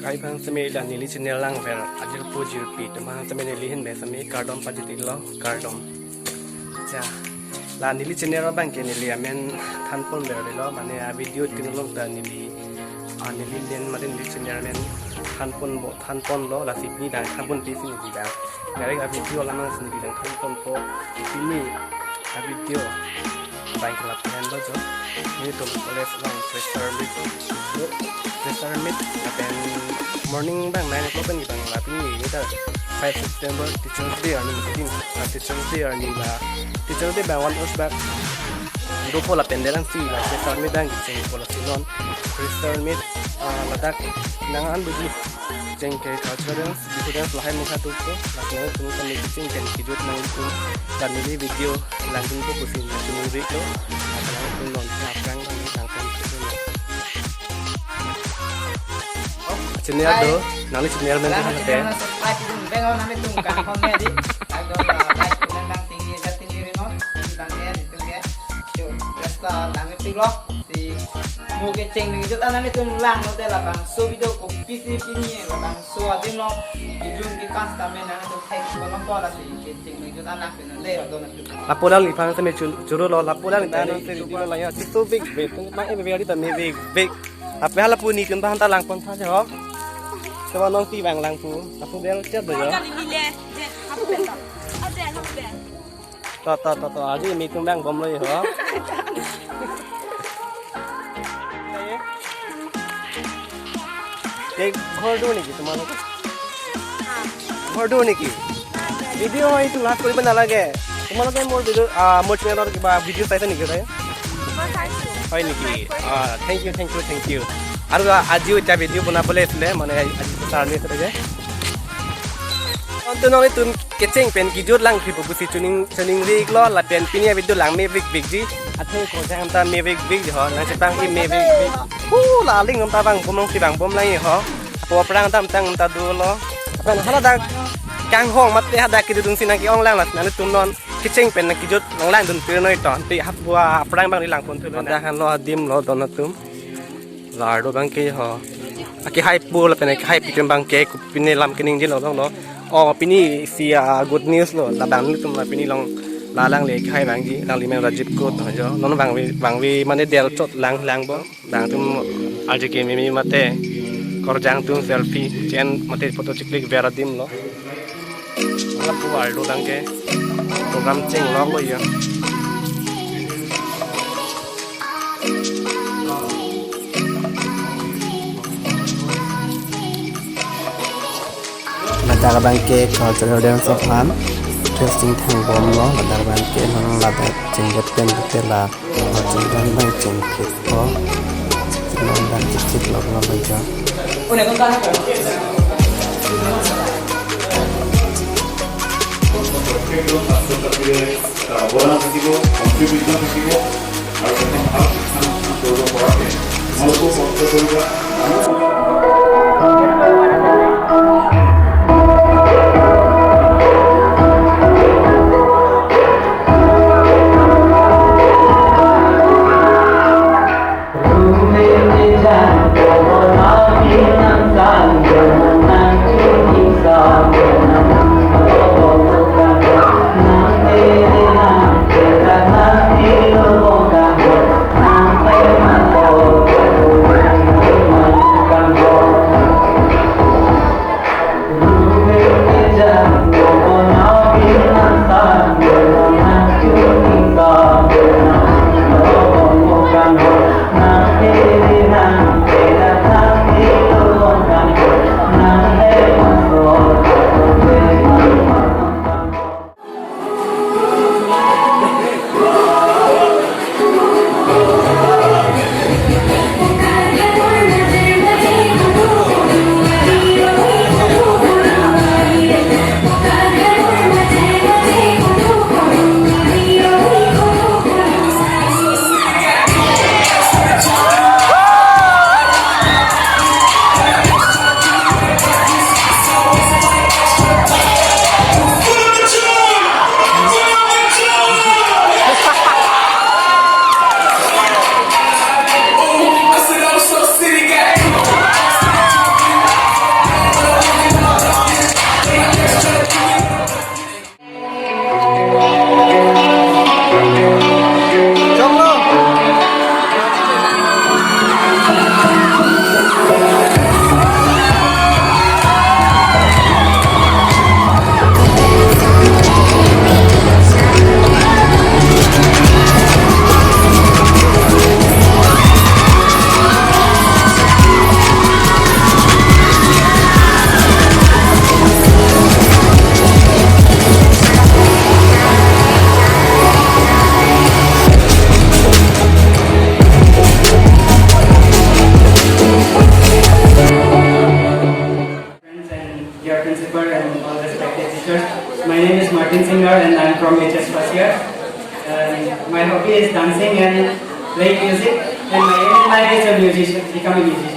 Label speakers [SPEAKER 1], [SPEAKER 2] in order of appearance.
[SPEAKER 1] kai bang semi dan nili channel lang ver ajil po jirpi tama semi nili hin be semi cardom pajitil lo cardom ja la nili channel bang ke nili amen than pon ver lo mane a video tinulong da nili nili len mane nili channel men than pon lo la sipni dan than pon pi sini da dari a video la mang sini dan than pon po ini a video bang kelap pen lo jo ini to college long pressure meet apen morning bang 9 o'clock kan bang la pini ni da 5 September Teachers Day ani meeting Teachers Day ani la Teachers Day bang 1 hours back do pola pendelan si la pressure meet bang jeng pola sinon pressure meet ladak nangan buji jeng ke cultural students lain muka tu ko lakna tu kan meeting kan kidut nang tu dan ini video lanjut ko pusin tu video akan tu non aprang ni tangkan channel do nang channel men tu te
[SPEAKER 2] subscribe dun beng on nami tung ka kon ne di like do like dan dang tinggi dan tinggi no dang ne itu ke yo resta dang itu lo si mo ke cheng ni jut nami tung lang no te la bang so video ko pc pini la bang so adin no idun ki kasta men nami tung thai ko no ko la si ke cheng ni jut anak ke le do na tu
[SPEAKER 1] laporan li phang same churu lo laporan ta no se di lo la ya ti so big be ma e be ri ta me big ape hala pu ni kan ba ta lang pon tha je hoแต่ว่าน้องตีแบงลังฟูแต่ฟูเบลเจ็บเลยเหรอต่ออาจีมีตุ้งแบงบอมเลยเหรอเด็กพอดูนี่กี่ตัวมันพอดูนี่กี่วิดีโอไอ้ตุ้งรักคุยเป็นอะไรแกตัวมันก็เป็นโมดวิดีโอโมดเชนอร์กี่บ้าวิดีโอใส่ตัวนี่กี่ตัวใช่นี่กี่thank you aru aji uca video bana boleh sile mane aji besar ni saja onto nong itu keceng pen kijur lang ki busi tuning rig lo la pen pinia video lang me big ji athe ko jang ta me big ho na chepang ki me big la ling ta bang bomong ti bang bom lai ho po prang tam tang ta du lo pen hala da kang hong mat te hada ki dung sinak ki ong lang la na tum non keceng pen na kijur long lang dun pe noi ton ti hap bua prang bang ni lang pon tu da han lo dim lo don tum lado bang ke ho aki hai pu la pene hai pitem bang ke pine lam kining je lo lo pini sia good news lo la bang ni tum la pini long la lang le hai bang ji lang li men rajip ko to jo non bang wi mane del chot lang bo bang tum alje ke mi mate kor jang tum selfie chen mate photo chiklik vera dim lo la pu aldo bang ke program cheng lo lo ya Ladar bangke cultural dance of han interesting thang bom lo ladar bangke nang ladar jenggot pen betela jenggan bang jeng kit ko non dan cicit lo lo baja
[SPEAKER 2] une kon kan
[SPEAKER 3] dear principal and all respected teachers. My name is Martin Singer and I'm from HS first year. My hobby is dancing and playing music, and my aim in life is become a musician.